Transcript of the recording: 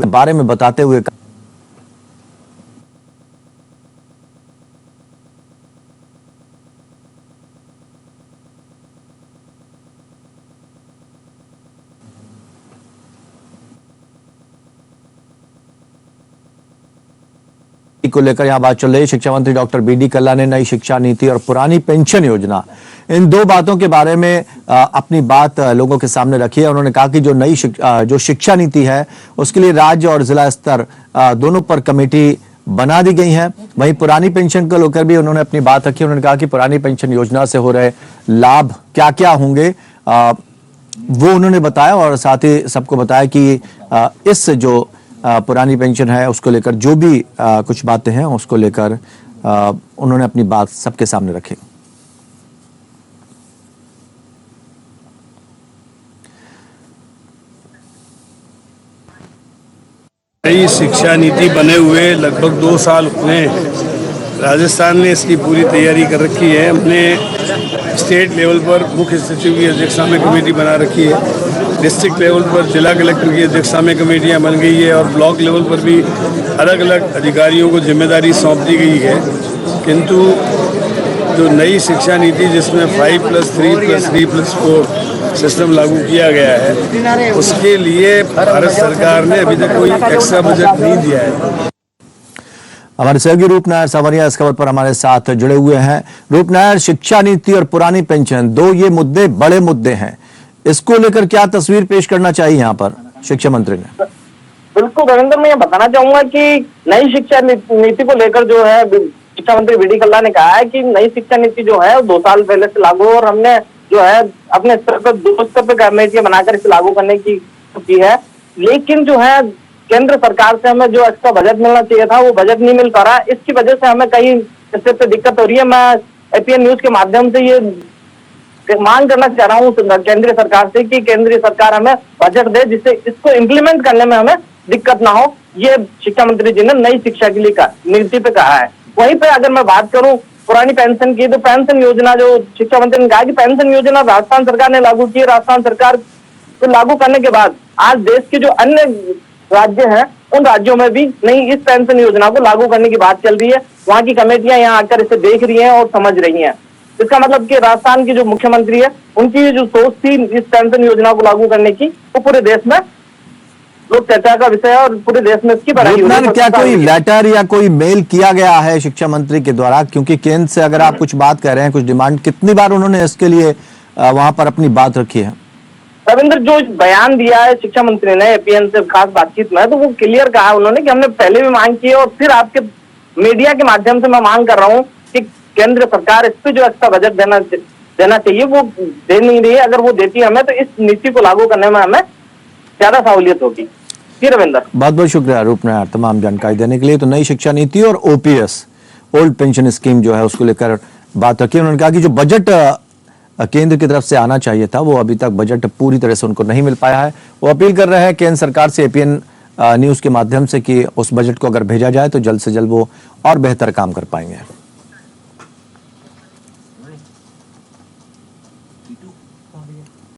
बारे में बताते हुए को लेकर यहां बात चल रही है। शिक्षा मंत्री डॉक्टर बी.डी. कल्ला ने नई शिक्षा नीति और पुरानी पेंशन योजना, इन दो बातों के बारे में अपनी बात लोगों के सामने रखी है। उन्होंने कहा कि जो शिक्षा नीति है उसके लिए राज्य और जिला स्तर दोनों पर कमेटी बना दी गई है। वहीं पुरानी पेंशन को लेकर भी उन्होंने अपनी बात रखी। उन्होंने कहा कि पुरानी पेंशन योजना से हो रहे लाभ क्या क्या होंगे वो उन्होंने बताया, और साथ ही सबको बताया कि इस जो पुरानी पेंशन है उसको लेकर जो भी कुछ बातें हैं उसको लेकर उन्होंने अपनी बात सबके सामने रखी। नई शिक्षा नीति बने हुए लगभग 2 साल हुए। राजस्थान ने इसकी पूरी तैयारी कर रखी है। हमने स्टेट लेवल पर मुख्य सचिव की अध्यक्षता में कमेटी बना रखी है। डिस्ट्रिक्ट लेवल पर जिला कलेक्टर की अध्यक्षता में कमेटियां बन गई है और ब्लॉक लेवल पर भी अलग अलग अधिकारियों को जिम्मेदारी सौंप दी गई है। किंतु जो नई शिक्षा नीति जिसमें 5+3+3+4 सिस्टम लागू किया गया है उसके लिए भारत सरकार ने अभी तक कोई एक्स्ट्रा बजट नहीं दिया है। हमारे सहयोगी रूप नायर सावरिया इस खबर पर हमारे साथ जुड़े हुए हैं। रूप नायर, शिक्षा नीति और पुरानी पेंशन, दो ये मुद्दे बड़े मुद्दे हैं, इसको लेकर क्या तस्वीर पेश करना चाहिए यहाँ पर शिक्षा मंत्री ने? बिल्कुल रविंद्र, मैं ये बताना चाहूंगा कि नई शिक्षा नीति को लेकर जो है शिक्षा मंत्री बी.डी. कल्ला ने कहा है कि नई शिक्षा नीति जो है 2 साल पहले से लागू, और हमने जो है अपने स्तर पर 2 स्तर पर कमेटियां बनाकर इसे लागू करने की है। लेकिन जो है केंद्र सरकार से हमें जो एक्स्ट्रा बजट मिलना चाहिए था वो बजट नहीं मिल पा रहा। इसकी वजह से हमें कई स्तर पे दिक्कत हो रही है। मैं एपीएन न्यूज के माध्यम से ये मांग करना चाह रहा हूँ केंद्रीय सरकार से कि केंद्रीय सरकार हमें बजट दे जिससे इसको इम्प्लीमेंट करने में हमें दिक्कत ना हो। ये शिक्षा मंत्री जी ने नई शिक्षा के लिए नीति पे कहा है। वहीं पे अगर मैं बात करूं पुरानी पेंशन की, तो पेंशन योजना जो शिक्षा मंत्री ने कहा कि पेंशन योजना राजस्थान सरकार ने लागू की है। राजस्थान सरकार को लागू करने के बाद आज देश के जो अन्य राज्य हैं उन राज्यों में भी नई इस पेंशन योजना को लागू करने की बात चल रही है। वहां की कमेटियां यहाँ आकर इसे देख रही हैं और समझ रही हैं। इसका मतलब कि राजस्थान की जो मुख्यमंत्री है उनकी जो सोच थी इस पेंशन योजना को लागू करने की, वो पूरे देश में लोग चर्चा का विषय है और पूरे देश में इसकी बढ़ाई हो रही है। क्या कोई लेटर या कोई मेल किया गया है शिक्षा मंत्री के द्वारा? क्योंकि केंद्र से अगर आप कुछ बात कर रहे हैं, कुछ डिमांड, कितनी बार उन्होंने इसके लिए वहां पर अपनी बात रखी है? रविंद्र, जो बयान दिया है शिक्षा मंत्री ने एपीएन से खास बातचीत में, तो वो क्लियर कहा उन्होंने कि हमने पहले भी मांग की है और फिर आपके मीडिया के माध्यम से मैं मांग कर रहा हूँ कि केंद्र सरकार इस पे जो एक्स्ट्रा बजट देना चाहिए वो दे नहीं रही है। अगर वो देती है हमें तो इस नीति को लागू करने में हमें ज्यादा सहूलियत होगी। जी रविंद्र, बहुत बहुत शुक्रिया रूप नायर तमाम जानकारी देने के लिए। तो नई शिक्षा नीति और ओपीएस, ओल्ड पेंशन स्कीम जो है उसको लेकर बात रखी। उन्होंने कहा कि जो बजट केंद्र की तरफ से आना चाहिए था वो अभी तक बजट पूरी तरह से उनको नहीं मिल पाया है। वो अपील कर रहे हैं केंद्र सरकार से एपीएन न्यूज के माध्यम से कि उस बजट को अगर भेजा जाए तो जल्द से जल्द वो और बेहतर काम कर पाएंगे।